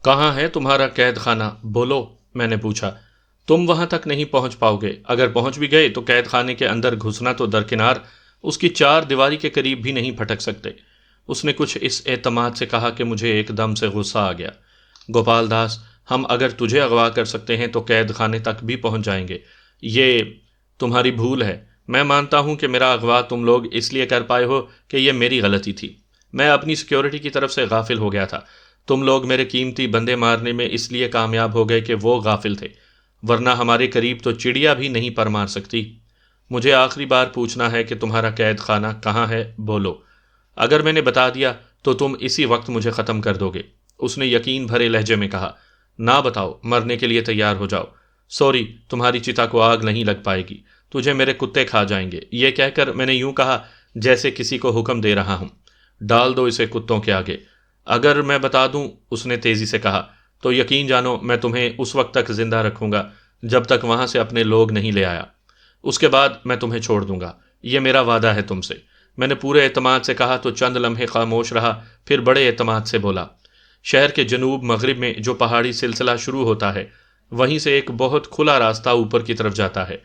کہاں ہے تمہارا قید خانہ؟ بولو، میں نے پوچھا۔ تم وہاں تک نہیں پہنچ پاؤ گے، اگر پہنچ بھی گئے تو قید خانے کے اندر گھسنا تو درکنار، اس کی چار دیواری کے قریب بھی نہیں پھٹک سکتے۔ اس نے کچھ اس اعتماد سے کہا کہ مجھے ایک دم سے غصہ آ گیا۔ گوپال داس، ہم اگر تجھے اغوا کر سکتے ہیں تو قید خانے تک بھی پہنچ جائیں گے۔ یہ تمہاری بھول ہے۔ میں مانتا ہوں کہ میرا اغوا تم لوگ اس لیے کر پائے ہو کہ یہ میری غلطی تھی۔ میں اپنی سیکیورٹی کی طرف سے غافل ہو گیا تھا۔ تم لوگ میرے قیمتی بندے مارنے میں اس لیے کامیاب ہو گئے کہ وہ غافل تھے، ورنہ ہمارے قریب تو چڑیا بھی نہیں پر مار سکتی۔ مجھے آخری بار پوچھنا ہے کہ تمہارا قید خانہ کہاں ہے، بولو۔ اگر میں نے بتا دیا تو تم اسی وقت مجھے ختم کر دو گے۔ اس نے یقین بھرے لہجے میں کہا۔ نہ بتاؤ، مرنے کے لیے تیار ہو جاؤ۔ سوری، تمہاری چتا کو آگ نہیں لگ پائے گی، تجھے میرے کتے کھا جائیں گے۔ یہ کہہ کر میں نے یوں کہا جیسے کسی کو حکم دے رہا ہوں، ڈال دو اسے کتوں کے آگے۔ اگر میں بتا دوں، اس نے تیزی سے کہا، تو یقین جانو میں تمہیں اس وقت تک زندہ رکھوں گا جب تک وہاں سے اپنے لوگ نہیں لے آیا۔ اس کے بعد میں تمہیں چھوڑ دوں گا، یہ میرا وعدہ ہے تم سے۔ میں نے پورے اعتماد سے کہا تو چند لمحے خاموش رہا، پھر بڑے اعتماد سے بولا۔ شہر کے جنوب مغرب میں جو پہاڑی سلسلہ شروع ہوتا ہے، وہیں سے ایک بہت کھلا راستہ اوپر کی طرف جاتا ہے۔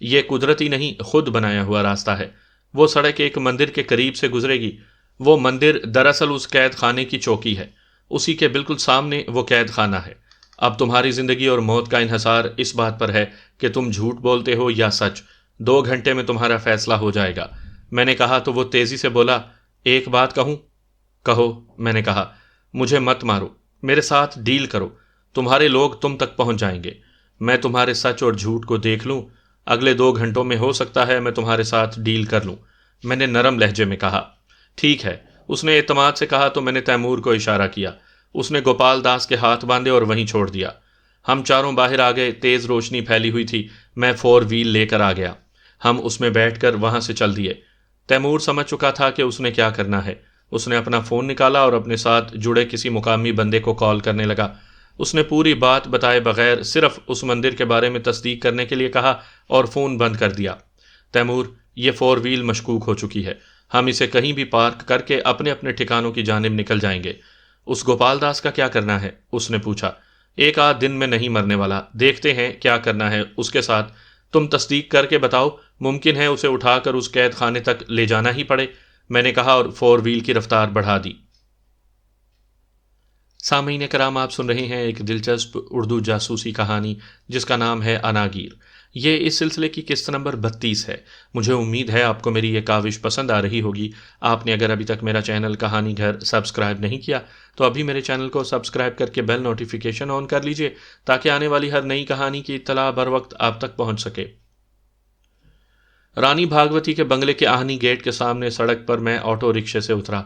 یہ قدرتی نہیں، خود بنایا ہوا راستہ ہے۔ وہ سڑک ایک مندر کے قریب سے گزرے گی۔ وہ مندر دراصل اس قید خانے کی چوکی ہے، اسی کے بالکل سامنے وہ قید خانہ ہے۔ اب تمہاری زندگی اور موت کا انحصار اس بات پر ہے کہ تم جھوٹ بولتے ہو یا سچ۔ 2 گھنٹے میں تمہارا فیصلہ ہو جائے گا۔ میں نے کہا تو وہ تیزی سے بولا، ایک بات کہوں؟ کہو، میں نے کہا۔ مجھے مت مارو، میرے ساتھ ڈیل کرو، تمہارے لوگ تم تک پہنچ جائیں گے۔ میں تمہارے سچ اور جھوٹ کو دیکھ لوں، اگلے 2 گھنٹوں میں ہو سکتا ہے میں تمہارے ساتھ ڈیل کر لوں، میں نے نرم لہجے میں کہا۔ ٹھیک ہے، اس نے اعتماد سے کہا تو میں نے تیمور کو اشارہ کیا۔ اس نے گوپال داس کے ہاتھ باندھے اور وہیں چھوڑ دیا۔ ہم چاروں باہر آ گئے، تیز روشنی پھیلی ہوئی تھی۔ میں 4 وہیل لے کر آ گیا، ہم اس میں بیٹھ کر وہاں سے چل دیے۔ تیمور سمجھ چکا تھا کہ اس نے کیا کرنا ہے۔ اس نے اپنا فون نکالا اور اپنے ساتھ جڑے کسی مقامی بندے کو کال کرنے لگا۔ اس نے پوری بات بتائے بغیر صرف اس مندر کے بارے میں تصدیق کرنے کے لیے کہا اور فون بند کر دیا۔ تیمور، یہ 4 وہیل مشکوک ہو چکی ہے، ہم اسے کہیں بھی پارک کر کے اپنے اپنے ٹھکانوں کی جانب نکل جائیں گے۔ اس گوپال داس کا کیا کرنا ہے؟ اس نے پوچھا۔ 1 آدھ دن میں نہیں مرنے والا، دیکھتے ہیں کیا کرنا ہے اس کے ساتھ۔ تم تصدیق کر کے بتاؤ، ممکن ہے اسے اٹھا کر اس قید خانے تک لے جانا ہی پڑے، میں نے کہا اور 4 وہیل کی رفتار بڑھا دی۔ سامعین کرام، آپ سن رہے ہیں ایک دلچسپ اردو جاسوسی کہانی جس کا نام ہے اناگیر۔ یہ اس سلسلے کی قسط نمبر 32 ہے۔ مجھے امید ہے آپ کو میری یہ کاوش پسند آ رہی ہوگی۔ آپ نے اگر ابھی تک میرا چینل کہانی گھر سبسکرائب نہیں کیا تو ابھی میرے چینل کو سبسکرائب کر کے بیل نوٹیفیکیشن آن کر لیجئے تاکہ آنے والی ہر نئی کہانی کی اطلاع بر وقت آپ تک پہنچ سکے۔ رانی بھاگوتی کے بنگلے کے آہنی گیٹ کے سامنے سڑک پر میں آٹو رکشے سے اترا۔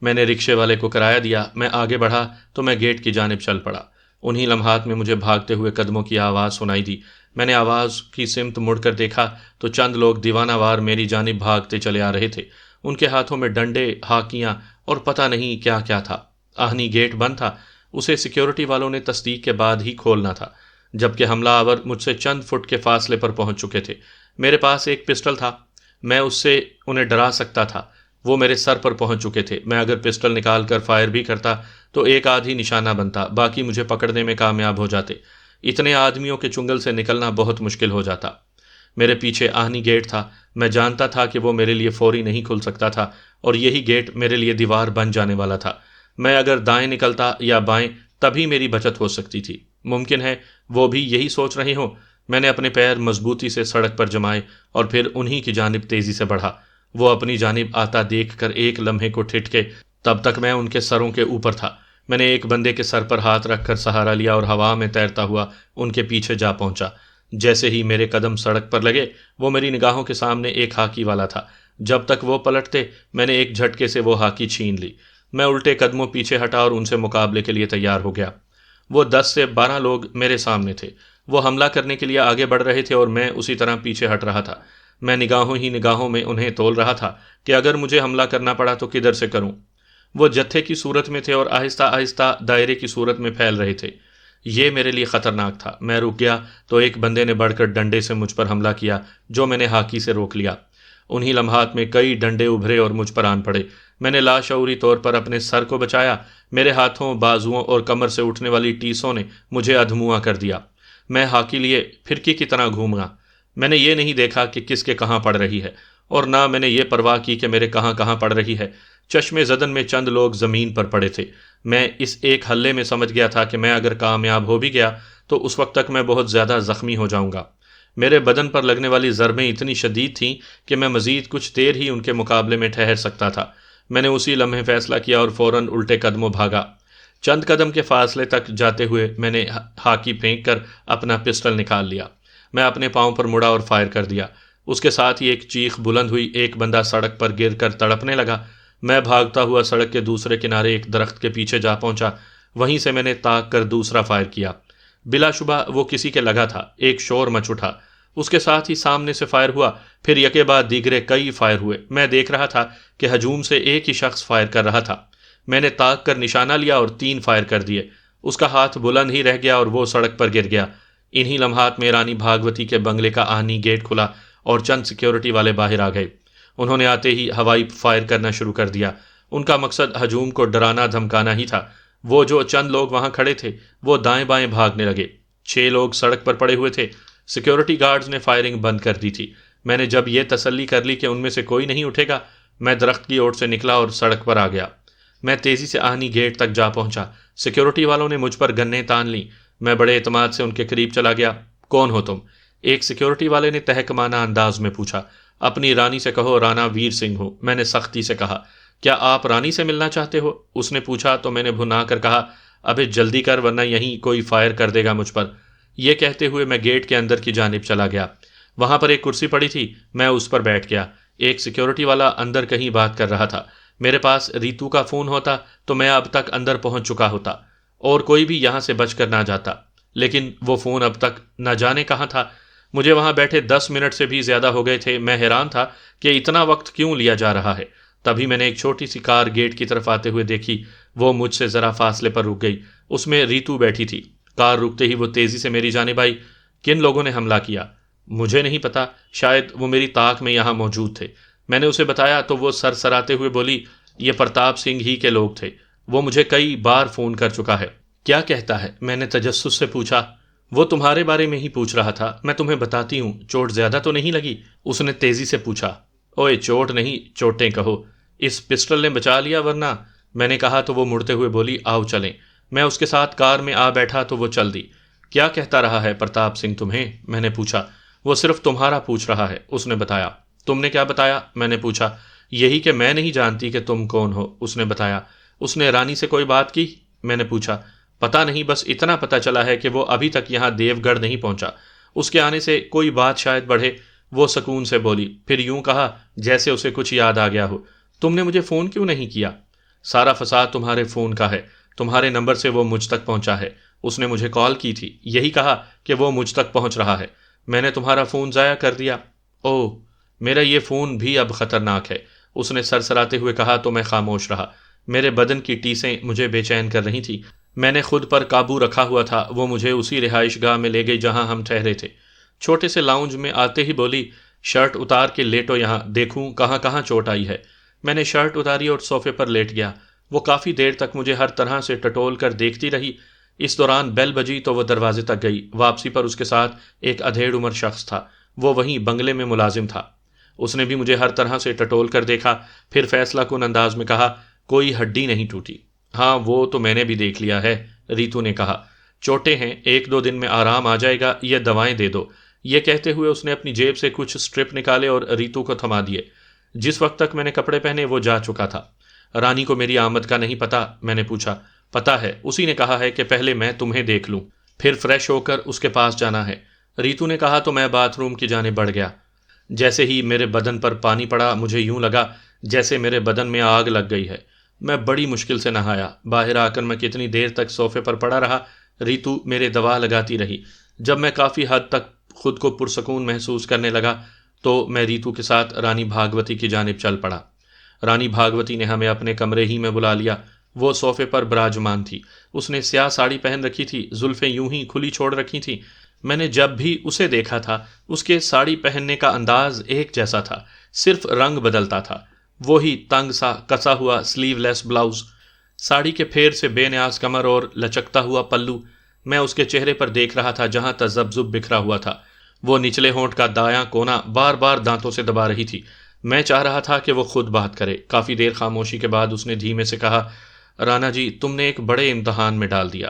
میں نے رکشے والے کو کرایہ دیا۔ میں آگے بڑھا تو میں گیٹ کی جانب چل پڑا۔ انہی لمحات میں مجھے بھاگتے ہوئے قدموں کی آواز سنائی دی۔ میں نے آواز کی سمت مڑ کر دیکھا تو چند لوگ دیوانہ وار میری جانب بھاگتے چلے آ رہے تھے۔ ان کے ہاتھوں میں ڈنڈے، ہاکیاں اور پتہ نہیں کیا کیا تھا۔ آہنی گیٹ بند تھا، اسے سیکیورٹی والوں نے تصدیق کے بعد ہی کھولنا تھا، جبکہ حملہ آور مجھ سے چند فٹ کے فاصلے پر پہنچ چکے تھے۔ میرے پاس ایک پسٹل تھا، میں اس سے انہیں ڈرا سکتا تھا۔ وہ میرے سر پر پہنچ چکے تھے۔ میں اگر پسٹل نکال کر فائر بھی کرتا تو 1 آدھ ہی نشانہ بنتا، باقی مجھے پکڑنے میں کامیاب ہو جاتے۔ اتنے آدمیوں کے چنگل سے نکلنا بہت مشکل ہو جاتا۔ میرے پیچھے آہنی گیٹ تھا، میں جانتا تھا کہ وہ میرے لیے فوری نہیں کھل سکتا تھا اور یہی گیٹ میرے لیے دیوار بن جانے والا تھا۔ میں اگر دائیں نکلتا یا بائیں تبھی میری بچت ہو سکتی تھی۔ ممکن ہے وہ بھی یہی سوچ رہے ہوں۔ میں نے اپنے پیر مضبوطی سے سڑک پر جمائے اور پھر انہی کی جانب تیزی سے بڑھا۔ وہ اپنی جانب آتا دیکھ کر ایک لمحے کو ٹھٹکے، تب تک میں ان کے سروں کے اوپر تھا۔ میں نے ایک بندے کے سر پر ہاتھ رکھ کر سہارا لیا اور ہوا میں تیرتا ہوا ان کے پیچھے جا پہنچا۔ جیسے ہی میرے قدم سڑک پر لگے، وہ میری نگاہوں کے سامنے ایک ہاکی والا تھا۔ جب تک وہ پلٹتے، میں نے ایک جھٹکے سے وہ ہاکی چھین لی۔ میں الٹے قدموں پیچھے ہٹا اور ان سے مقابلے کے لیے تیار ہو گیا۔ وہ 10 سے 12 لوگ میرے سامنے تھے۔ وہ حملہ کرنے کے لیے آگے بڑھ رہے تھے اور میں اسی طرح پیچھے ہٹ رہا تھا۔ میں نگاہوں ہی نگاہوں میں انہیں تول رہا تھا کہ اگر مجھے حملہ کرنا پڑا تو کدھر سے کروں۔ وہ جتھے کی صورت میں تھے اور آہستہ آہستہ دائرے کی صورت میں پھیل رہے تھے۔ یہ میرے لیے خطرناک تھا۔ میں رک گیا تو ایک بندے نے بڑھ کر ڈنڈے سے مجھ پر حملہ کیا، جو میں نے ہاکی سے روک لیا۔ انہی لمحات میں کئی ڈنڈے ابھرے اور مجھ پر آن پڑے۔ میں نے لاشعوری طور پر اپنے سر کو بچایا۔ میرے ہاتھوں، بازوؤں اور کمر سے اٹھنے والی ٹیسوں نے مجھے ادھموا کر دیا۔ میں ہاکی لیے پھرکی کی طرح گھوما۔ میں نے یہ نہیں دیکھا کہ کس کے کہاں پڑ رہی ہے، اور نہ میں نے یہ پرواہ کی کہ میرے کہاں کہاں پڑ رہی ہے۔ چشم زدن میں چند لوگ زمین پر پڑے تھے۔ میں اس ایک حلے میں سمجھ گیا تھا کہ میں اگر کامیاب ہو بھی گیا تو اس وقت تک میں بہت زیادہ زخمی ہو جاؤں گا۔ میرے بدن پر لگنے والی ضربیں اتنی شدید تھیں کہ میں مزید کچھ دیر ہی ان کے مقابلے میں ٹھہر سکتا تھا۔ میں نے اسی لمحے فیصلہ کیا اور فوراً الٹے قدموں بھاگا۔ چند قدم کے فاصلے تک جاتے ہوئے میں نے ہاکی پھینک کر اپنا پسٹل نکال لیا۔ میں اپنے پاؤں پر مڑا اور فائر کر دیا۔ اس کے ساتھ ہی ایک چیخ بلند ہوئی۔ ایک بندہ سڑک پر گر کر تڑپنے لگا۔ میں بھاگتا ہوا سڑک کے دوسرے کنارے ایک درخت کے پیچھے جا پہنچا۔ وہیں سے میں نے تاک کر دوسرا فائر کیا۔ بلا شبہ وہ کسی کے لگا تھا۔ ایک شور مچ اٹھا۔ اس کے ساتھ ہی سامنے سے فائر ہوا، پھر یکے بعد دیگرے کئی فائر ہوئے۔ میں دیکھ رہا تھا کہ ہجوم سے ایک ہی شخص فائر کر رہا تھا۔ میں نے تاک کر نشانہ لیا اور 3 فائر کر دیے۔ اس کا ہاتھ بلند ہی رہ گیا اور وہ سڑک پر گر گیا۔ انہی لمحات میں رانی بھاگوتی کے بنگلے کا آہنی گیٹ کھلا اور چند سیکیورٹی والے باہر آ گئے۔ انہوں نے آتے ہی ہوائی فائر کرنا شروع کر دیا۔ ان کا مقصد ہجوم کو ڈرانا دھمکانا ہی تھا۔ وہ جو چند لوگ وہاں کھڑے تھے وہ دائیں بائیں بھاگنے لگے۔ 6 لوگ سڑک پر پڑے ہوئے تھے۔ سیکیورٹی گارڈز نے فائرنگ بند کر دی تھی۔ میں نے جب یہ تسلی کر لی کہ ان میں سے کوئی نہیں اٹھے گا، میں درخت کی اوٹ سے نکلا اور سڑک پر آ گیا۔ میں تیزی سے آہنی گیٹ تک جا پہنچا۔ سیکیورٹی والوں نے مجھ پر گنیں تان لیں۔ میں بڑے اعتماد سے ان کے قریب چلا گیا۔ کون ہو تم؟ ایک سیکیورٹی والے نے تہکمانہ انداز میں پوچھا۔ اپنی رانی سے کہو، رانا ویر سنگھ ہوں، میں نے سختی سے کہا۔ کیا آپ رانی سے ملنا چاہتے ہو؟ اس نے پوچھا تو میں نے بھنا کر کہا، ابے جلدی کر ورنہ یہیں کوئی فائر کر دے گا مجھ پر۔ یہ کہتے ہوئے میں گیٹ کے اندر کی جانب چلا گیا۔ وہاں پر ایک کرسی پڑی تھی، میں اس پر بیٹھ گیا۔ ایک سیکیورٹی والا اندر کہیں بات کر رہا تھا۔ میرے پاس ریتو کا فون ہوتا تو میں اب تک اندر پہنچ چکا ہوتا اور کوئی بھی یہاں سے بچ کر نہ جاتا، لیکن وہ فون اب تک نہ جانے کہاں تھا۔ مجھے وہاں بیٹھے 10 منٹ سے بھی زیادہ ہو گئے تھے۔ میں حیران تھا کہ اتنا وقت کیوں لیا جا رہا ہے۔ تبھی میں نے ایک چھوٹی سی کار گیٹ کی طرف آتے ہوئے دیکھی۔ وہ مجھ سے ذرا فاصلے پر رک گئی۔ اس میں ریتو بیٹھی تھی۔ کار رکتے ہی وہ تیزی سے میری جانب آئی۔ کن لوگوں نے حملہ کیا؟ مجھے نہیں پتا، شاید وہ میری طاق میں یہاں موجود تھے۔ میں نے اسے بتایا تو وہ سر سراتے ہوئے بولی، یہ پرتاپ سنگھ ہی کے لوگ تھے، وہ مجھے کئی بار فون کر چکا ہے۔ کیا کہتا ہے؟ میں نے تجسس سے پوچھا۔ وہ تمہارے بارے میں ہی پوچھ رہا تھا۔ میں تمہیں بتاتی ہوں، چوٹ زیادہ تو نہیں لگی؟ اس نے تیزی سے پوچھا۔ اوئے چوٹ نہیں، چوٹیں کہو، اس پسٹل نے بچا لیا ورنہ، میں نے کہا تو وہ مڑتے ہوئے بولی، آؤ چلیں۔ میں اس کے ساتھ کار میں آ بیٹھا تو وہ چل دی۔ کیا کہتا رہا ہے پرتاپ سنگھ تمہیں؟ میں نے پوچھا۔ وہ صرف تمہارا پوچھ رہا ہے، اس نے بتایا۔ تم نے کیا بتایا؟ میں نے پوچھا۔ یہی کہ میں نہیں جانتی کہ تم کون ہو، اس نے بتایا۔ اس نے رانی سے کوئی بات کی؟ میں نے پوچھا۔ پتہ نہیں، بس اتنا پتہ چلا ہے کہ وہ ابھی تک یہاں دیو گڑھ نہیں پہنچا، اس کے آنے سے کوئی بات شاید بڑھے۔ وہ سکون سے بولی، پھر یوں کہا جیسے اسے کچھ یاد آ گیا ہو، تم نے مجھے فون کیوں نہیں کیا؟ سارا فساد تمہارے فون کا ہے، تمہارے نمبر سے وہ مجھ تک پہنچا ہے۔ اس نے مجھے کال کی تھی، یہی کہا کہ وہ مجھ تک پہنچ رہا ہے۔ میں نے تمہارا فون ضائع کر دیا۔ اوہ، میرا یہ فون بھی اب خطرناک ہے، اس نے سرسراتے ہوئے کہا تو میں خاموش رہا۔ میرے بدن کی ٹیسیں مجھے بے چین کر رہی تھی۔ میں نے خود پر قابو رکھا ہوا تھا۔ وہ مجھے اسی رہائش گاہ میں لے گئی جہاں ہم ٹھہرے تھے۔ چھوٹے سے لاؤنج میں آتے ہی بولی، شرٹ اتار کے لیٹو یہاں، دیکھوں کہاں کہاں چوٹ آئی ہے۔ میں نے شرٹ اتاری اور صوفے پر لیٹ گیا۔ وہ کافی دیر تک مجھے ہر طرح سے ٹٹول کر دیکھتی رہی۔ اس دوران بیل بجی تو وہ دروازے تک گئی۔ واپسی پر اس کے ساتھ ایک ادھیڑ عمر شخص تھا، وہ وہیں بنگلے میں ملازم تھا۔ اس نے بھی مجھے ہر طرح سے ٹٹول کر دیکھا، پھر فیصلہ کن انداز میں کہا، کوئی ہڈی نہیں ٹوٹی۔ ہاں وہ تو میں نے بھی دیکھ لیا ہے، ریتو نے کہا۔ چوٹیں ہیں، 1-2 دن میں آرام آ جائے گا، یہ دوائیں دے دو۔ یہ کہتے ہوئے اس نے اپنی جیب سے کچھ سٹرپ نکالے اور ریتو کو تھما دیے۔ جس وقت تک میں نے کپڑے پہنے وہ جا چکا تھا۔ رانی کو میری آمد کا نہیں پتا؟ میں نے پوچھا۔ پتا ہے، اسی نے کہا ہے کہ پہلے میں تمہیں دیکھ لوں، پھر فریش ہو کر اس کے پاس جانا ہے۔ ریتو نے کہا تو میں باتھ روم کی جانب بڑھ گیا۔ جیسے ہی میرے بدن پر پانی پڑا مجھے یوں لگا جیسے میرے بدن میں آگ لگ گئی ہے۔ میں بڑی مشکل سے نہایا۔ باہر آ کر میں کتنی دیر تک صوفے پر پڑا رہا۔ ریتو میرے دوا لگاتی رہی۔ جب میں کافی حد تک خود کو پرسکون محسوس کرنے لگا تو میں ریتو کے ساتھ رانی بھاگوتی کی جانب چل پڑا۔ رانی بھاگوتی نے ہمیں اپنے کمرے ہی میں بلا لیا۔ وہ صوفے پر براجمان تھی۔ اس نے سیاہ ساڑی پہن رکھی تھی، زلفیں یوں ہی کھلی چھوڑ رکھی تھیں۔ میں نے جب بھی اسے دیکھا تھا اس کے ساڑی پہننے کا انداز ایک جیسا تھا، صرف رنگ بدلتا تھا، وہی تنگ سا کسا ہوا سلیو لیس بلاؤز، ساڑی کے پھیر سے بے نیاز کمر اور لچکتا ہوا پلو۔ میں اس کے چہرے پر دیکھ رہا تھا جہاں تذبذب بکھرا ہوا تھا۔ وہ نچلے ہونٹ کا دایاں کونا بار بار دانتوں سے دبا رہی تھی۔ میں چاہ رہا تھا کہ وہ خود بات کرے۔ کافی دیر خاموشی کے بعد اس نے دھیمے سے کہا، رانا جی، تم نے ایک بڑے امتحان میں ڈال دیا۔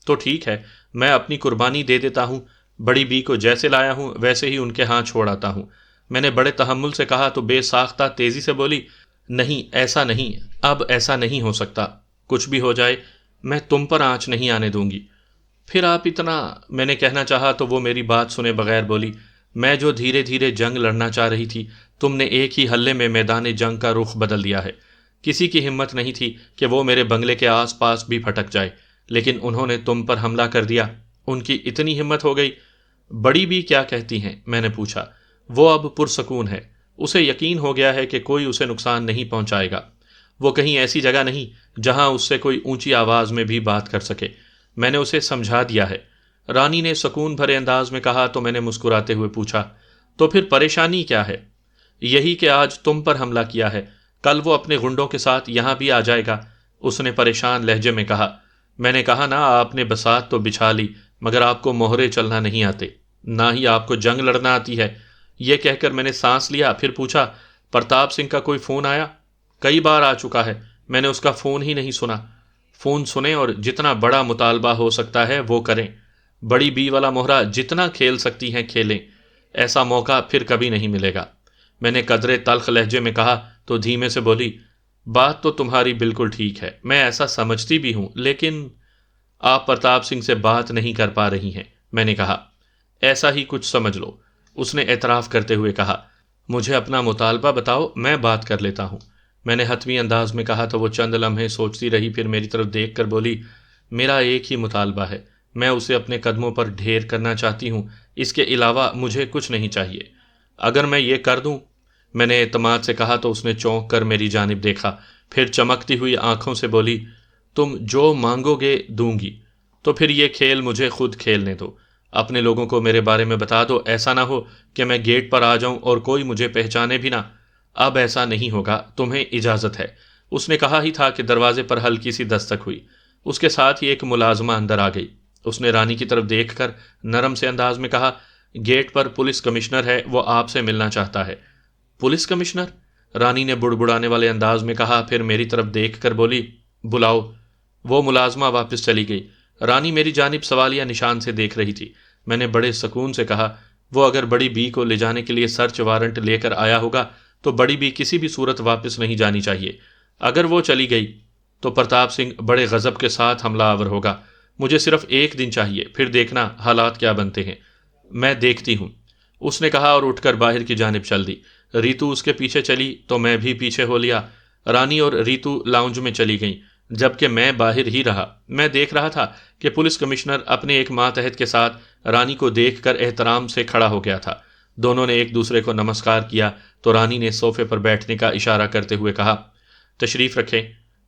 تو ٹھیک ہے، میں اپنی قربانی دے دیتا ہوں، بڑی بی کو جیسے لایا ہوں ویسے ہی ان کے ہاں چھوڑ آتا ہوں۔ میں نے بڑے تحمل سے کہا تو بے ساختہ تیزی سے بولی، نہیں، ایسا نہیں، اب ایسا نہیں ہو سکتا، کچھ بھی ہو جائے میں تم پر آنچ نہیں آنے دوں گی۔ پھر آپ اتنا، میں نے کہنا چاہا تو وہ میری بات سنے بغیر بولی، میں جو دھیرے دھیرے جنگ لڑنا چاہ رہی تھی، تم نے ایک ہی حلے میں میدان جنگ کا رخ بدل دیا ہے۔ کسی کی ہمت نہیں تھی کہ وہ میرے بنگلے کے آس پاس بھی پھٹک جائے، لیکن انہوں نے تم پر حملہ کر دیا، ان کی اتنی ہمت ہو گئی۔ بڑی بی کیا کہتی ہیں؟ میں نے پوچھا۔ وہ اب پرسکون ہے، اسے یقین ہو گیا ہے کہ کوئی اسے نقصان نہیں پہنچائے گا۔ وہ کہیں ایسی جگہ نہیں جہاں اس سے کوئی اونچی آواز میں بھی بات کر سکے۔ میں نے اسے سمجھا دیا ہے، رانی نے سکون بھرے انداز میں کہا تو میں نے مسکراتے ہوئے پوچھا، تو پھر پریشانی کیا ہے؟ یہی کہ آج تم پر حملہ کیا ہے، کل وہ اپنے غنڈوں کے ساتھ یہاں بھی آ جائے گا، اس نے پریشان لہجے میں کہا۔ میں نے کہا نا، آپ نے بساط تو بچھا لی مگر آپ کو مہرے چلنا نہیں آتے، نہ ہی آپ کو جنگ لڑنا آتی ہے۔ یہ کہہ کر میں نے سانس لیا، پھر پوچھا، پرتاپ سنگھ کا کوئی فون آیا؟ کئی بار آ چکا ہے، میں نے اس کا فون ہی نہیں سنا۔ فون سنیں اور جتنا بڑا مطالبہ ہو سکتا ہے وہ کریں، بڑی بی والا مہرا جتنا کھیل سکتی ہیں کھیلیں، ایسا موقع پھر کبھی نہیں ملے گا۔ میں نے قدرے تلخ لہجے میں کہا تو دھیمے سے بولی، بات تو تمہاری بالکل ٹھیک ہے، میں ایسا سمجھتی بھی ہوں، لیکن آپ پرتاپ سنگھ سے بات نہیں کر پا رہی ہیں۔ میں نے کہا، ایسا ہی کچھ سمجھ لو، اس نے اعتراف کرتے ہوئے کہا۔ مجھے اپنا مطالبہ بتاؤ، میں بات کر لیتا ہوں، میں نے حتمی انداز میں کہا تو وہ چند لمحے سوچتی رہی، پھر میری طرف دیکھ کر بولی، میرا ایک ہی مطالبہ ہے، میں اسے اپنے قدموں پر ڈھیر کرنا چاہتی ہوں، اس کے علاوہ مجھے کچھ نہیں چاہیے۔ اگر میں یہ کر دوں، میں نے اعتماد سے کہا تو اس نے چونک کر میری جانب دیکھا، پھر چمکتی ہوئی آنکھوں سے بولی، تم جو مانگو گے دوں گی، تو پھر یہ کھیل مجھے خود کھیلنے دو، اپنے لوگوں کو میرے بارے میں بتا دو، ایسا نہ ہو کہ میں گیٹ پر آ جاؤں اور کوئی مجھے پہچانے بھی نہ۔ اب ایسا نہیں ہوگا، تمہیں اجازت ہے۔ اس نے کہا ہی تھا کہ دروازے پر ہلکی سی دستک ہوئی، اس کے ساتھ ہی ایک ملازمہ اندر آ گئی۔ اس نے رانی کی طرف دیکھ کر نرم سے انداز میں کہا، گیٹ پر پولیس کمشنر ہے، وہ آپ سے ملنا چاہتا ہے۔ Police commissioner? رانی نے بڑبڑانے والے انداز میں کہا، پھر میری طرف دیکھ کر بولی، بلاؤ۔ وہ ملازمہ واپس چلی گئی۔ رانی میری جانب سوالیہ نشان سے دیکھ رہی تھی۔ میں نے بڑے سکون سے کہا، وہ اگر بڑی بی کو لے جانے کے لیے سرچ وارنٹ لے کر آیا ہوگا تو بڑی بی کسی بھی صورت واپس نہیں جانی چاہیے۔ اگر وہ چلی گئی تو پرتاپ سنگھ بڑے غضب کے ساتھ حملہ آور ہوگا۔ مجھے صرف ایک دن چاہیے، پھر دیکھنا حالات کیا بنتے ہیں۔ میں دیکھتی ہوں، اس نے کہا اور اٹھ کر باہر کی جانب چل دی۔ ریتو اس کے پیچھے چلی تو میں بھی پیچھے ہو لیا۔ رانی اور ریتو لاؤنج میں چلی گئیں، جبکہ میں باہر ہی رہا۔ میں دیکھ رہا تھا کہ پولیس کمشنر اپنے ایک ماتحت کے ساتھ رانی کو دیکھ کر احترام سے کھڑا ہو گیا تھا۔ دونوں نے ایک دوسرے کو نمسکار کیا تو رانی نے صوفے پر بیٹھنے کا اشارہ کرتے ہوئے کہا، تشریف رکھیں۔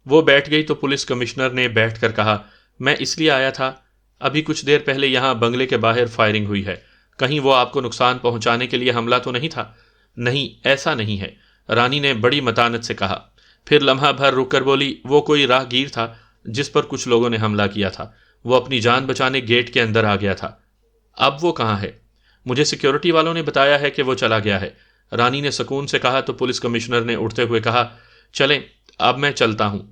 وہ بیٹھ گئی تو پولیس کمشنر نے بیٹھ کر کہا، میں اس لیے آیا تھا، ابھی کچھ دیر پہلے یہاں بنگلے کے باہر فائرنگ ہوئی ہے، کہیں وہ آپ کو نقصان پہنچانے کے لیے حملہ تو نہیں تھا؟ نہیں، ایسا نہیں ہے، رانی نے بڑی متانت سے کہا۔ پھر لمحہ بھر رک کر بولی، وہ کوئی راہ گیر تھا جس پر کچھ لوگوں نے حملہ کیا تھا، وہ اپنی جان بچانے گیٹ کے اندر آ گیا تھا۔ اب وہ کہاں ہے؟ مجھے سیکیورٹی والوں نے بتایا ہے کہ وہ چلا گیا ہے، رانی نے سکون سے کہا تو پولیس کمشنر نے اٹھتے ہوئے کہا، چلیں اب میں چلتا ہوں۔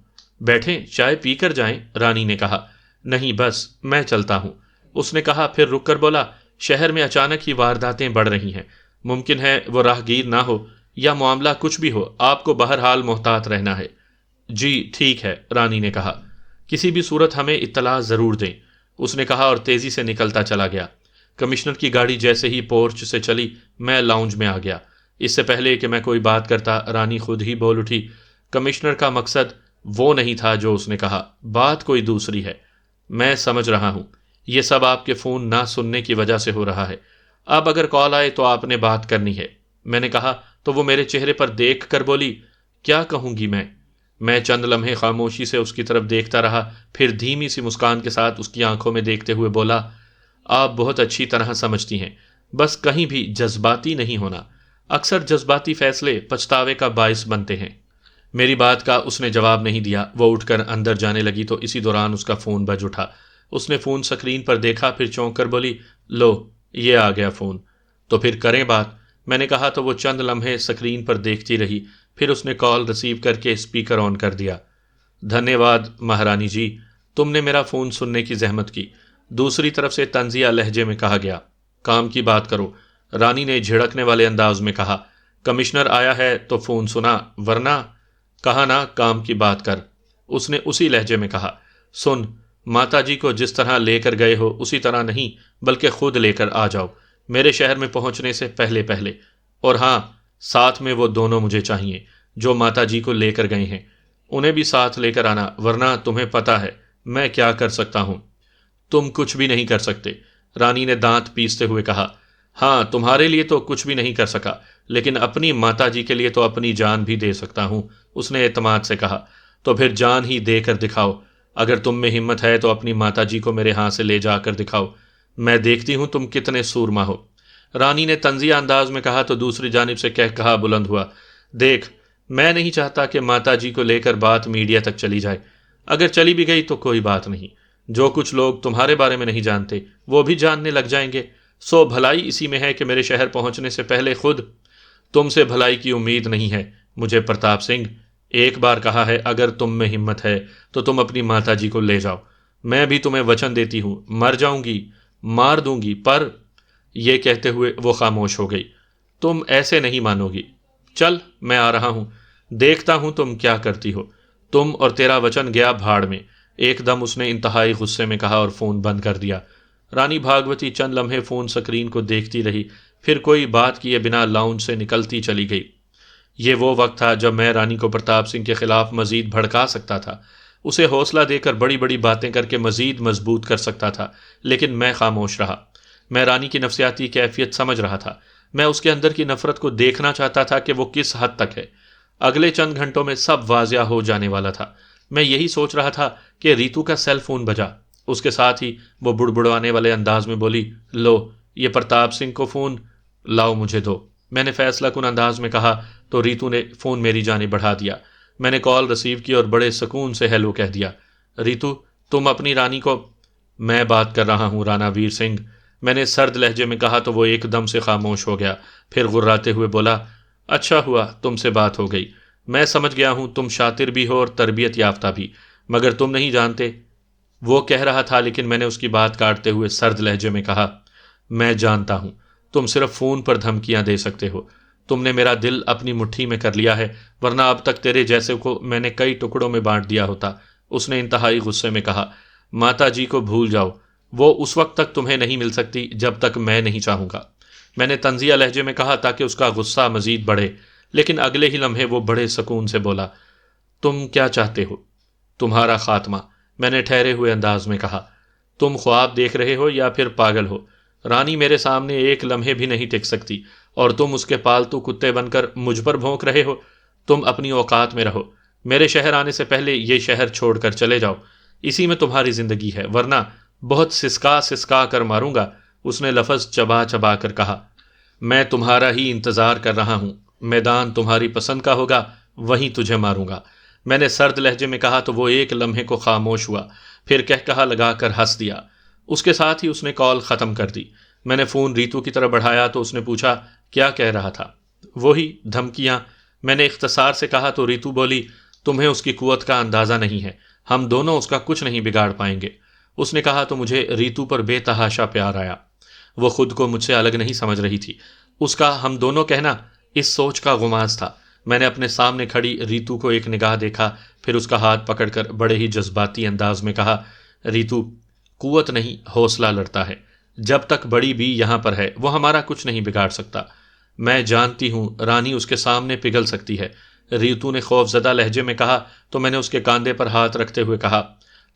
بیٹھیں، چائے پی کر جائیں، رانی نے کہا۔ نہیں بس میں چلتا ہوں، اس نے کہا، پھر رک کر بولا، شہر میں اچانک ہی وارداتیں بڑھ رہی ہیں، ممکن ہے وہ راہ گیر نہ ہو یا معاملہ کچھ بھی ہو، آپ کو بہرحال محتاط رہنا ہے۔ جی ٹھیک ہے، رانی نے کہا، کسی بھی صورت ہمیں اطلاع ضرور دیں، اس نے کہا اور تیزی سے نکلتا چلا گیا۔ کمشنر کی گاڑی جیسے ہی پورچ سے چلی، میں لاؤنج میں آ گیا۔ اس سے پہلے کہ میں کوئی بات کرتا، رانی خود ہی بول اٹھی، کمشنر کا مقصد وہ نہیں تھا جو اس نے کہا، بات کوئی دوسری ہے۔ میں سمجھ رہا ہوں، یہ سب آپ کے فون نہ سننے کی وجہ سے ہو رہا ہے، اب اگر کال آئے تو آپ نے بات کرنی ہے۔ میں نے کہا تو وہ میرے چہرے پر دیکھ کر بولی، کیا کہوں گی میں چند لمحے خاموشی سے اس کی طرف دیکھتا رہا، پھر دھیمی سی مسکان کے ساتھ اس کی آنکھوں میں دیکھتے ہوئے بولا، آپ بہت اچھی طرح سمجھتی ہیں، بس کہیں بھی جذباتی نہیں ہونا، اکثر جذباتی فیصلے پچھتاوے کا باعث بنتے ہیں۔ میری بات کا اس نے جواب نہیں دیا۔ وہ اٹھ کر اندر جانے لگی تو اسی دوران اس کا فون بج اٹھا۔ اس نے فون سکرین پر دیکھا، پھر چونک کر بولی، لو یہ آ گیا فون، تو پھر کریں بات؟ میں نے کہا تو وہ چند لمحے سکرین پر دیکھتی رہی، پھر اس نے کال ریسیو کر کے اسپیکر آن کر دیا۔ دھنیہ واد مہارانی جی، تم نے میرا فون سننے کی زحمت کی، دوسری طرف سے طنزیہ لہجے میں کہا گیا۔ کام کی بات کرو، رانی نے جھڑکنے والے انداز میں کہا۔ کمشنر آیا ہے تو فون سنا، ورنہ کہا نا کام کی بات کر۔ اس نے اسی لہجے میں کہا، سن، ماتا جی کو جس طرح لے کر گئے ہو اسی طرح نہیں بلکہ خود لے کر آ جاؤ میرے شہر میں پہنچنے سے پہلے پہلے، اور ہاں ساتھ میں وہ دونوں مجھے چاہیے جو ماتا جی کو لے کر گئے ہیں، انہیں بھی ساتھ لے کر آنا، ورنہ تمہیں پتہ ہے میں کیا کر سکتا ہوں۔ تم کچھ بھی نہیں کر سکتے، رانی نے دانت پیستے ہوئے کہا۔ ہاں تمہارے لیے تو کچھ بھی نہیں کر سکا، لیکن اپنی ماتا جی کے لیے تو اپنی جان بھی دے سکتا ہوں، اس نے اعتماد سے کہا۔ تو پھر جان ہی دے کر دکھاؤ، اگر تم میں ہمت ہے تو اپنی ماتا جی کو میرے ہاں سے لے جا کر دکھاؤ، میں دیکھتی ہوں تم کتنے سورما ہو، رانی نے طنزیہ انداز میں کہا تو دوسری جانب سے کہا بلند ہوا، دیکھ میں نہیں چاہتا کہ ماتا جی کو لے کر بات میڈیا تک چلی جائے، اگر چلی بھی گئی تو کوئی بات نہیں، جو کچھ لوگ تمہارے بارے میں نہیں جانتے وہ بھی جاننے لگ جائیں گے، سو بھلائی اسی میں ہے کہ میرے شہر پہنچنے سے پہلے خود تم سے بھلائی کی امید نہیں ہے مجھے پرتاپ سنگھ، ایک بار کہا ہے اگر تم میں ہمت ہے تو تم اپنی ماتا جی کو لے جاؤ، میں بھی تمہیں وچن دیتی ہوں، مر جاؤں گی مار دوں گی، پر یہ کہتے ہوئے وہ خاموش ہو گئی۔ تم ایسے نہیں مانو گی، چل میں آ رہا ہوں، دیکھتا ہوں تم کیا کرتی ہو، تم اور تیرا وچن گیا بھاڑ میں، ایک دم اس نے انتہائی غصے میں کہا اور فون بند کر دیا۔ رانی بھاگوتی چند لمحے فون سکرین کو دیکھتی رہی، پھر کوئی بات کیے بنا لاؤنج سے نکلتی چلی گئی۔ یہ وہ وقت تھا جب میں رانی کو پرتاپ سنگھ کے خلاف مزید بھڑکا سکتا تھا، اسے حوصلہ دے کر بڑی بڑی باتیں کر کے مزید مضبوط کر سکتا تھا، لیکن میں خاموش رہا۔ میں رانی کی نفسیاتی کیفیت سمجھ رہا تھا، میں اس کے اندر کی نفرت کو دیکھنا چاہتا تھا کہ وہ کس حد تک ہے۔ اگلے چند گھنٹوں میں سب واضح ہو جانے والا تھا۔ میں یہی سوچ رہا تھا کہ ریتو کا سیل فون بجا، اس کے ساتھ ہی وہ بڑبڑانے والے انداز میں بولی، لو یہ پرتاپ سنگھ کو فون لاؤ مجھے دو۔ میں نے فیصلہ کن انداز میں کہا تو ریتو نے فون میری جانب بڑھا دیا۔ میں نے کال ریسیو کی اور بڑے سکون سے ہیلو کہہ دیا۔ ریتو تم اپنی رانی کو، میں بات کر رہا ہوں رانا ویر سنگھ، میں نے سرد لہجے میں کہا تو وہ ایک دم سے خاموش ہو گیا، پھر غراتے ہوئے بولا، اچھا ہوا تم سے بات ہو گئی، میں سمجھ گیا ہوں تم شاطر بھی ہو اور تربیت یافتہ بھی، مگر تم نہیں جانتے۔ وہ کہہ رہا تھا لیکن میں نے اس کی بات کاٹتے ہوئے سرد لہجے میں کہا، میں جانتا ہوں تم صرف فون پر دھمکیاں دے سکتے ہو، تم نے میرا دل اپنی مٹھی میں کر لیا ہے، ورنہ اب تک تیرے جیسے کو میں نے کئی ٹکڑوں میں بانٹ دیا ہوتا، اس نے انتہائی غصے میں کہا۔ ماتا جی کو بھول جاؤ، وہ اس وقت تک تمہیں نہیں مل سکتی جب تک میں نہیں چاہوں گا، میں نے طنزیہ لہجے میں کہا تاکہ اس کا غصہ مزید بڑھے، لیکن اگلے ہی لمحے وہ بڑے سکون سے بولا، تم کیا چاہتے ہو؟ تمہارا خاتمہ، میں نے ٹھہرے ہوئے انداز میں کہا۔ تم خواب دیکھ رہے ہو یا پھر پاگل ہو؟ رانی میرے سامنے ایک لمحے بھی نہیں ٹک سکتی اور تم اس کے پالتو کتے بن کر مجھ پر بھونک رہے ہو، تم اپنی اوقات میں رہو، میرے شہر آنے سے پہلے یہ شہر چھوڑ کر چلے جاؤ، اسی میں تمہاری زندگی ہے، ورنہ بہت سسکا سسکا کر ماروں گا، اس نے لفظ چبا چبا کر کہا۔ میں تمہارا ہی انتظار کر رہا ہوں، میدان تمہاری پسند کا ہوگا وہیں تجھے ماروں گا، میں نے سرد لہجے میں کہا تو وہ ایک لمحے کو خاموش ہوا، پھر کہا لگا کر ہنس دیا، اس کے ساتھ ہی اس نے کال ختم کر دی۔ میں نے فون ریتو کی طرف بڑھایا تو اس نے پوچھا، کیا کہہ رہا تھا؟ وہی دھمکیاں، میں نے اختصار سے کہا تو ریتو بولی، تمہیں اس کی قوت کا اندازہ نہیں ہے، ہم دونوں اس کا کچھ نہیں بگاڑ پائیں گے، اس نے کہا تو مجھے ریتو پر بے تحاشا پیار آیا، وہ خود کو مجھ سے الگ نہیں سمجھ رہی تھی، اس کا ہم دونوں کہنا اس سوچ کا غماز تھا۔ میں نے اپنے سامنے کھڑی ریتو کو ایک نگاہ دیکھا، پھر اس کا ہاتھ پکڑ کر بڑے ہی جذباتی انداز میں کہا، ریتو قوت نہیں حوصلہ لڑتا ہے، جب تک بڑی بی یہاں پر ہے وہ ہمارا کچھ نہیں بگاڑ سکتا، میں جانتی ہوں رانی اس کے سامنے پگھل سکتی ہے، ریتو نے خوف زدہ لہجے میں کہا تو میں نے اس کے کاندھے پر ہاتھ رکھتے ہوئے کہا،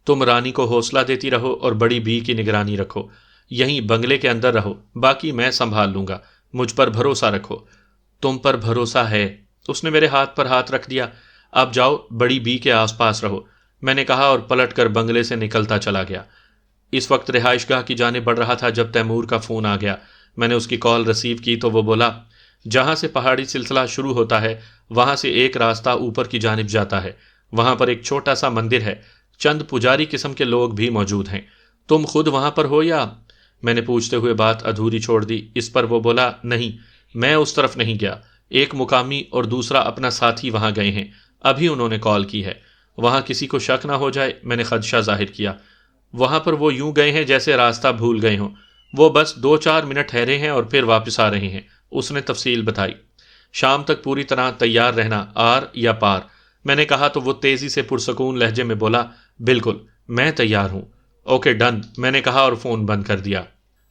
تم رانی کو حوصلہ دیتی رہو اور بڑی بی کی نگرانی رکھو، یہیں بنگلے کے اندر رہو، باقی میں سنبھال لوں گا، مجھ پر بھروسہ رکھو۔ تم پر بھروسہ ہے، اس نے میرے ہاتھ پر ہاتھ رکھ دیا، اب جاؤ بڑی بی کے آس پاس رہو، میں نے کہا اور پلٹ کر بنگلے سے نکلتا چلا گیا۔ اس وقت رہائش گاہ کی جانب بڑھ رہا تھا جب تیمور کا فون آ گیا، میں نے اس کی کال ریسیو کی تو وہ بولا، جہاں سے پہاڑی سلسلہ شروع ہوتا ہے وہاں سے ایک راستہ اوپر کی جانب جاتا ہے، وہاں پر ایک چھوٹا سا مندر ہے، چند پجاری قسم کے لوگ بھی موجود ہیں۔ تم خود وہاں پر ہو یا؟ میں نے پوچھتے ہوئے بات ادھوری چھوڑ دی۔ اس پر وہ بولا، نہیں، میں اس طرف نہیں گیا، ایک مقامی اور دوسرا اپنا ساتھی وہاں گئے ہیں، ابھی انہوں نے کال کی ہے، وہاں کسی کو شک نہ ہو جائے۔ میں نے خدشہ ظاہر کیا۔ وہاں پر وہ یوں گئے ہیں جیسے راستہ بھول گئے ہوں، وہ بس 2-4 منٹ ٹھہرے ہیں اور پھر واپس آ رہے ہیں۔ اس نے تفصیل بتائی۔ شام تک پوری طرح تیار رہنا، آر یا پار؟ میں نے کہا تو وہ تیزی سے پرسکون لہجے میں بولا، بالکل، میں تیار ہوں۔ اوکے ڈن، میں نے کہا اور فون بند کر دیا۔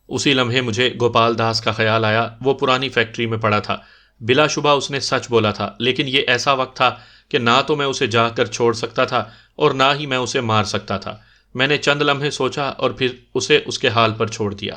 اسی لمحے مجھے گوپال داس کا خیال آیا، وہ پرانی فیکٹری میں پڑا تھا۔ بلا شبہ اس نے سچ بولا تھا، لیکن یہ ایسا وقت تھا کہ نہ تو میں اسے جا کر چھوڑ سکتا تھا اور نہ ہی میں اسے مار سکتا تھا۔ میں نے چند لمحے سوچا اور پھر اسے اس کے حال پر چھوڑ دیا۔